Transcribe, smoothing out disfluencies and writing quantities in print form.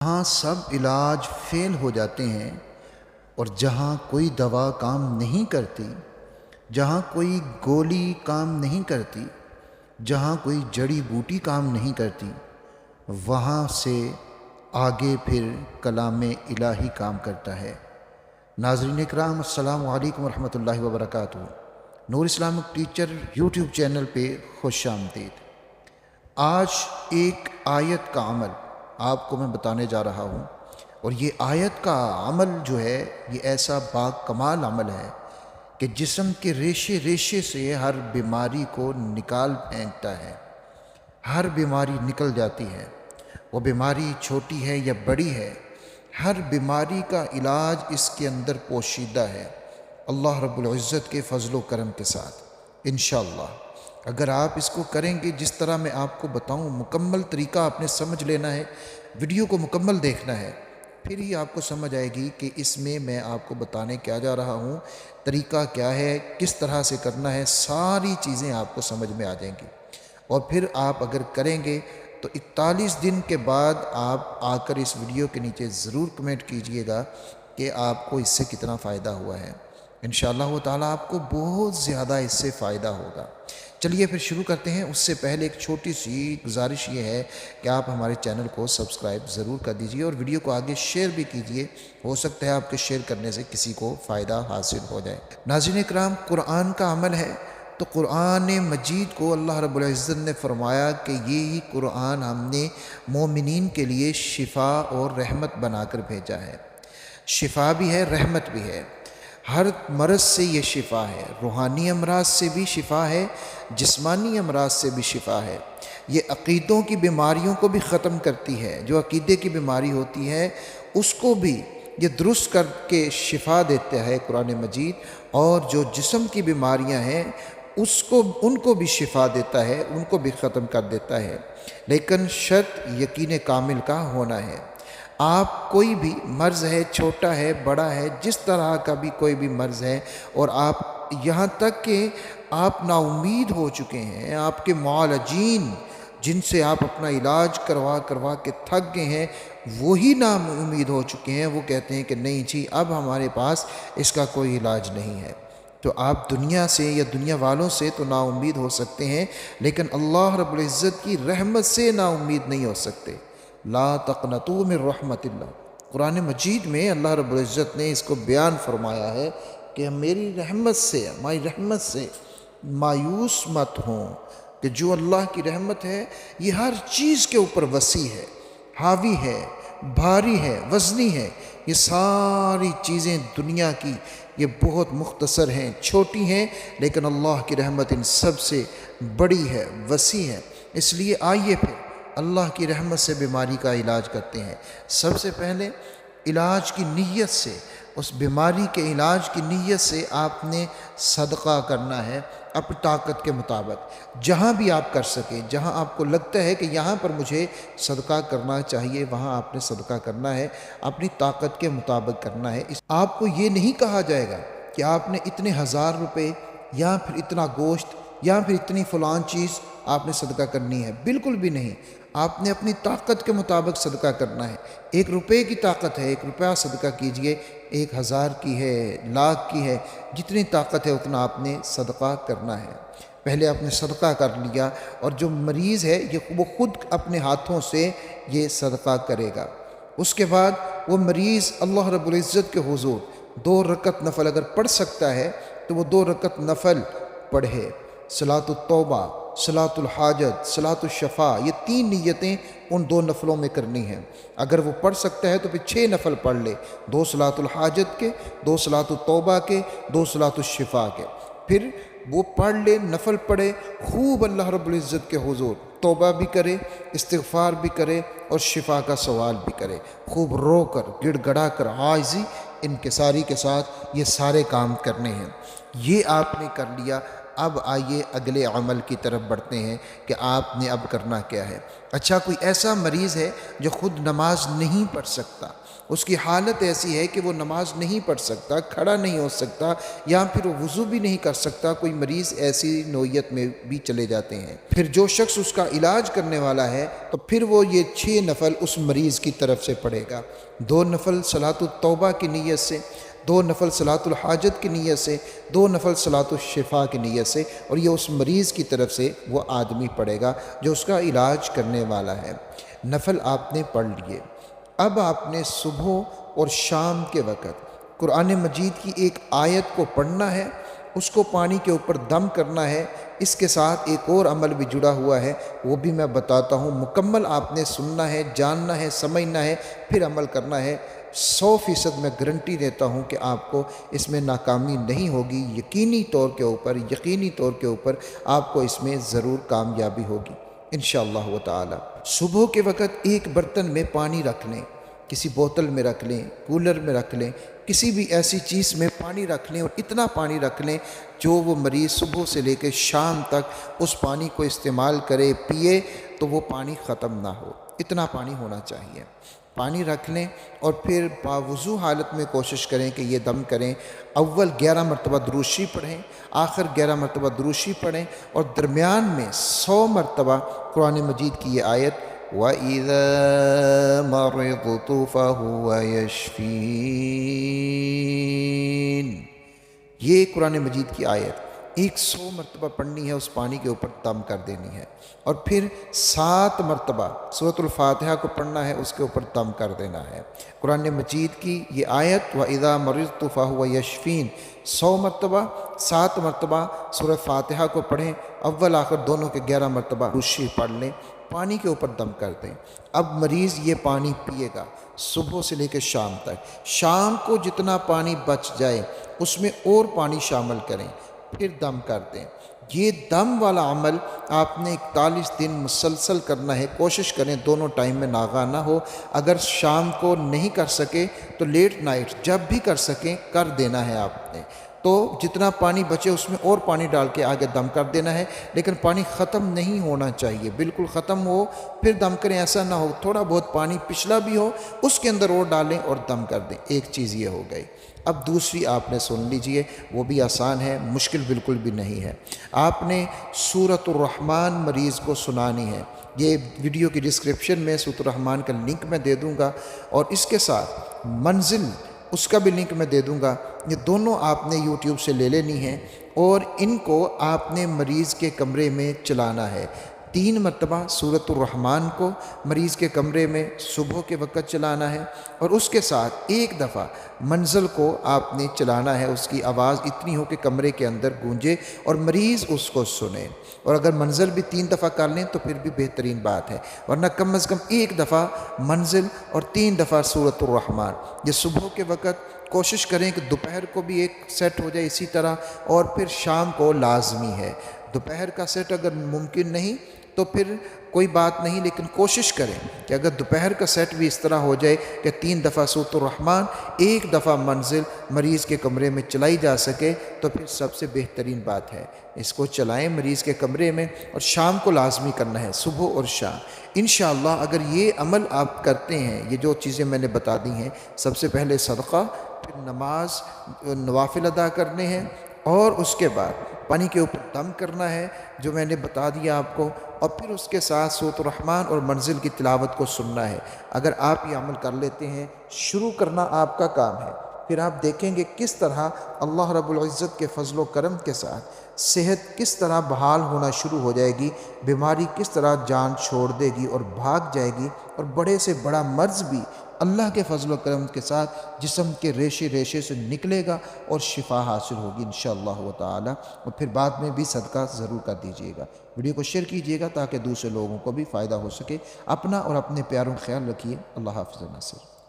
جہاں سب علاج فیل ہو جاتے ہیں اور جہاں کوئی دوا کام نہیں کرتی، جہاں کوئی گولی کام نہیں کرتی، جہاں کوئی جڑی بوٹی کام نہیں کرتی، وہاں سے آگے پھر کلام الہی کام کرتا ہے۔ ناظرین اکرام، السلام علیکم ورحمۃ اللہ وبرکاتہ۔ نور اسلامک ٹیچر یوٹیوب چینل پہ خوش آمدید۔ آج ایک آیت کا عمل آپ کو میں بتانے جا رہا ہوں، اور یہ آیت کا عمل جو ہے یہ ایسا با کمال عمل ہے کہ جسم کے ریشے ریشے سے ہر بیماری کو نکال پھینکتا ہے۔ ہر بیماری نکل جاتی ہے، وہ بیماری چھوٹی ہے یا بڑی ہے، ہر بیماری کا علاج اس کے اندر پوشیدہ ہے، اللہ رب العزت کے فضل و کرم کے ساتھ انشاءاللہ۔ اگر آپ اس کو کریں گے جس طرح میں آپ کو بتاؤں، مکمل طریقہ آپ نے سمجھ لینا ہے، ویڈیو کو مکمل دیکھنا ہے، پھر ہی آپ کو سمجھ آئے گی کہ اس میں آپ کو بتانے کیا جا رہا ہوں، طریقہ کیا ہے، کس طرح سے کرنا ہے، ساری چیزیں آپ کو سمجھ میں آ جائیں گی۔ اور پھر آپ اگر کریں گے تو 41 دن کے بعد آپ آ کر اس ویڈیو کے نیچے ضرور کمنٹ کیجئے گا کہ آپ کو اس سے کتنا فائدہ ہوا ہے۔ انشاءاللہ تعالیٰ آپ کو بہت زیادہ اس سے فائدہ ہوگا۔ چلیے پھر شروع کرتے ہیں۔ اس سے پہلے ایک چھوٹی سی گزارش یہ ہے کہ آپ ہمارے چینل کو سبسکرائب ضرور کر دیجئے اور ویڈیو کو آگے شیئر بھی کیجئے، ہو سکتا ہے آپ کے شیئر کرنے سے کسی کو فائدہ حاصل ہو جائے۔ ناظرین اکرام، قرآن کا عمل ہے تو قرآن مجید کو اللہ رب العزت نے فرمایا کہ یہی قرآن ہم نے مومنین کے لیے شفا اور رحمت بنا کر بھیجا ہے۔ شفا بھی ہے، رحمت بھی ہے۔ ہر مرض سے یہ شفا ہے، روحانی امراض سے بھی شفا ہے، جسمانی امراض سے بھی شفا ہے۔ یہ عقیدوں کی بیماریوں کو بھی ختم کرتی ہے، جو عقیدے کی بیماری ہوتی ہے اس کو بھی یہ درست کر کے شفا دیتا ہے قرآن مجید، اور جو جسم کی بیماریاں ہیں ان کو بھی شفا دیتا ہے، ان کو بھی ختم کر دیتا ہے۔ لیکن شرط یقین کامل کا ہونا ہے۔ آپ کوئی بھی مرض ہے، چھوٹا ہے، بڑا ہے، جس طرح کا بھی کوئی بھی مرض ہے، اور آپ یہاں تک کہ آپ نا امید ہو چکے ہیں، آپ کے معالجین جن سے آپ اپنا علاج کروا کے تھک گئے ہیں وہی نا امید ہو چکے ہیں، وہ کہتے ہیں کہ نہیں جی اب ہمارے پاس اس کا کوئی علاج نہیں ہے، تو آپ دنیا سے یا دنیا والوں سے تو نا امید ہو سکتے ہیں، لیکن اللہ رب العزت کی رحمت سے نا امید نہیں ہو سکتے۔ لا تقنطوا من رحمت اللہ، قرآن مجید میں اللہ رب العزت نے اس کو بیان فرمایا ہے کہ میری رحمت سے، ہماری رحمت سے مایوس مت ہوں، کہ جو اللہ کی رحمت ہے یہ ہر چیز کے اوپر وسیع ہے، حاوی ہے، بھاری ہے، وزنی ہے۔ یہ ساری چیزیں دنیا کی یہ بہت مختصر ہیں، چھوٹی ہیں، لیکن اللہ کی رحمت ان سب سے بڑی ہے، وسیع ہے۔ اس لیے آئیے پھر اللہ کی رحمت سے بیماری کا علاج کرتے ہیں۔ سب سے پہلے علاج کی نیت سے، اس بیماری کے علاج کی نیت سے آپ نے صدقہ کرنا ہے اپنی طاقت کے مطابق، جہاں بھی آپ کر سکیں، جہاں آپ کو لگتا ہے کہ یہاں پر مجھے صدقہ کرنا چاہیے وہاں آپ نے صدقہ کرنا ہے، اپنی طاقت کے مطابق کرنا ہے۔ آپ کو یہ نہیں کہا جائے گا کہ آپ نے اتنے 1000 روپے یا پھر اتنا گوشت یا پھر اتنی فلان چیز آپ نے صدقہ کرنی ہے، بالکل بھی نہیں۔ آپ نے اپنی طاقت کے مطابق صدقہ کرنا ہے۔ 1 روپے کی طاقت ہے، 1 روپیہ صدقہ کیجئے، 1000 کی ہے، لاکھ کی ہے، جتنی طاقت ہے اتنا آپ نے صدقہ کرنا ہے۔ پہلے آپ نے صدقہ کر لیا، اور جو مریض ہے وہ خود اپنے ہاتھوں سے یہ صدقہ کرے گا۔ اس کے بعد وہ مریض اللہ رب العزت کے حضور 2 رکعت نفل اگر پڑھ سکتا ہے تو وہ 2 رکعت نفل پڑھے۔ صلاۃ التوبہ، صلاۃ الحاجت، صلاۃ الشفاء، یہ 3 نیتیں ان 2 نفلوں میں کرنی ہیں۔ اگر وہ پڑھ سکتا ہے تو پھر 6 نفل پڑھ لے، 2 صلاۃ الحاجت کے، 2 صلاۃ التوبہ کے، 2 صلاۃ الشفاء کے، پھر وہ پڑھ لے، نفل پڑھے، خوب اللہ رب العزت کے حضور توبہ بھی کرے، استغفار بھی کرے، اور شفا کا سوال بھی کرے، خوب رو کر، گڑ گڑا کر، عاجزی انکساری کے ساتھ یہ سارے کام کرنے ہیں۔ یہ آپ نے کر لیا، اب آئیے اگلے عمل کی طرف بڑھتے ہیں کہ آپ نے اب کرنا کیا ہے۔ اچھا، کوئی ایسا مریض ہے جو خود نماز نہیں پڑھ سکتا، اس کی حالت ایسی ہے کہ وہ نماز نہیں پڑھ سکتا، کھڑا نہیں ہو سکتا، یا پھر وہ وضو بھی نہیں کر سکتا، کوئی مریض ایسی نوعیت میں بھی چلے جاتے ہیں، پھر جو شخص اس کا علاج کرنے والا ہے تو پھر وہ یہ 6 نفل اس مریض کی طرف سے پڑھے گا، 2 نفل صلاۃ التوبہ کی نیت سے، 2 نفل صلاۃ الحاجت کی نیت سے، 2 نفل صلاۃ الشفاء کی نیت سے، اور یہ اس مریض کی طرف سے وہ آدمی پڑھے گا جو اس کا علاج کرنے والا ہے۔ نفل آپ نے پڑھ لیے، اب آپ نے صبح اور شام کے وقت قرآن مجید کی ایک آیت کو پڑھنا ہے، اس کو پانی کے اوپر دم کرنا ہے۔ اس کے ساتھ ایک اور عمل بھی جڑا ہوا ہے، وہ بھی میں بتاتا ہوں، مکمل آپ نے سننا ہے، جاننا ہے، سمجھنا ہے، پھر عمل کرنا ہے۔ 100% میں گارنٹی دیتا ہوں کہ آپ کو اس میں ناکامی نہیں ہوگی، یقینی طور کے اوپر آپ کو اس میں ضرور کامیابی ہوگی انشاءاللہ تعالی۔ صبح کے وقت ایک برتن میں پانی رکھ لیں، کسی بوتل میں رکھ لیں، کولر میں رکھ لیں، کسی بھی ایسی چیز میں پانی رکھ لیں، اور اتنا پانی رکھ لیں جو وہ مریض صبح سے لے کے شام تک اس پانی کو استعمال کرے، پیے، تو وہ پانی ختم نہ ہو، اتنا پانی ہونا چاہیے۔ پانی رکھ لیں اور پھر باوضو حالت میں کوشش کریں کہ یہ دم کریں۔ اول 11 مرتبہ درود شریف پڑھیں، آخر 11 مرتبہ درود شریف پڑھیں، اور درمیان میں 100 مرتبہ قرآن مجید کی یہ آیت وَإِذَا مَرِضْتُ فَهُوَ يَشْفِينِ، یہ قرآن مجید کی آیت 100 مرتبہ پڑھنی ہے، اس پانی کے اوپر دم کر دینی ہے، اور پھر 7 مرتبہ سورۃ الفاتحہ کو پڑھنا ہے، اس کے اوپر دم کر دینا ہے۔ قرآن مجید کی یہ آیت وَإِذَا مَرِضْتُ فَهُوَ يَشْفِينِ 100 مرتبہ، 7 مرتبہ سورۃ فاتحہ کو پڑھیں، اول آخر دونوں کے 11 مرتبہ درود شریف پڑھ لیں، پانی کے اوپر دم کر دیں۔ اب مریض یہ پانی پیے گا صبح سے لے کے شام تک، شام کو جتنا پانی بچ جائے اس میں اور پانی شامل کریں، پھر دم کر دیں۔ یہ دم والا عمل آپ نے 41 دن مسلسل کرنا ہے، کوشش کریں دونوں ٹائم میں ناغہ نہ ہو۔ اگر شام کو نہیں کر سکے تو لیٹ نائٹ جب بھی کر سکیں کر دینا ہے آپ نے، تو جتنا پانی بچے اس میں اور پانی ڈال کے آگے دم کر دینا ہے، لیکن پانی ختم نہیں ہونا چاہیے، بالکل ختم ہو پھر دم کریں، ایسا نہ ہو تھوڑا بہت پانی پچھلا بھی ہو اس کے اندر اور ڈالیں اور دم کر دیں۔ ایک چیز یہ ہو گئی۔ اب دوسری آپ نے سن لیجئے، وہ بھی آسان ہے، مشکل بالکل بھی نہیں ہے۔ آپ نے سورۃ الرحمن مریض کو سنانی ہے۔ یہ ویڈیو کی ڈسکرپشن میں سورۃ الرحمن کا لنک میں دے دوں گا، اور اس کے ساتھ منزل اس کا بھی لنک میں دے دوں گا۔ یہ دونوں آپ نے یوٹیوب سے لے لینی ہیں، اور ان کو آپ نے مریض کے کمرے میں چلانا ہے۔ 3 مرتبہ سورۃ الرحمن کو مریض کے کمرے میں صبح کے وقت چلانا ہے، اور اس کے ساتھ ایک دفعہ منزل کو آپ نے چلانا ہے، اس کی آواز اتنی ہو کہ کمرے کے اندر گونجے اور مریض اس کو سنے۔ اور اگر منزل بھی 3 دفعہ کر لیں تو پھر بھی بہترین بات ہے، ورنہ کم از کم 1 دفعہ منزل اور 3 دفعہ سورۃ الرحمن۔ یہ صبح کے وقت کوشش کریں کہ دوپہر کو بھی ایک سیٹ ہو جائے اسی طرح، اور پھر شام کو لازمی ہے۔ دوپہر کا سیٹ اگر ممکن نہیں تو پھر کوئی بات نہیں، لیکن کوشش کریں کہ اگر دوپہر کا سیٹ بھی اس طرح ہو جائے کہ 3 دفعہ سورۃ الرحمن، 1 دفعہ منزل مریض کے کمرے میں چلائی جا سکے تو پھر سب سے بہترین بات ہے۔ اس کو چلائیں مریض کے کمرے میں، اور شام کو لازمی کرنا ہے، صبح اور شام۔ انشاءاللہ اگر یہ عمل آپ کرتے ہیں، یہ جو چیزیں میں نے بتا دی ہیں، سب سے پہلے صدقہ، پھر نماز نوافل ادا کرنے ہیں، اور اس کے بعد پانی کے اوپر دم کرنا ہے جو میں نے بتا دیا آپ کو، اور پھر اس کے ساتھ سورۃ الرحمن اور منزل کی تلاوت کو سننا ہے۔ اگر آپ یہ عمل کر لیتے ہیں، شروع کرنا آپ کا کام ہے، پھر آپ دیکھیں گے کس طرح اللہ رب العزت کے فضل و کرم کے ساتھ صحت کس طرح بحال ہونا شروع ہو جائے گی، بیماری کس طرح جان چھوڑ دے گی اور بھاگ جائے گی، اور بڑے سے بڑا مرض بھی اللہ کے فضل و کرم کے ساتھ جسم کے ریشے ریشے سے نکلے گا اور شفا حاصل ہوگی انشاءاللہ تعالی۔ اور پھر بعد میں بھی صدقہ ضرور کر دیجیے گا، ویڈیو کو شیئر کیجیے گا تاکہ دوسرے لوگوں کو بھی فائدہ ہو سکے۔ اپنا اور اپنے پیاروں کا خیال رکھیے۔ اللہ حافظ ناصر۔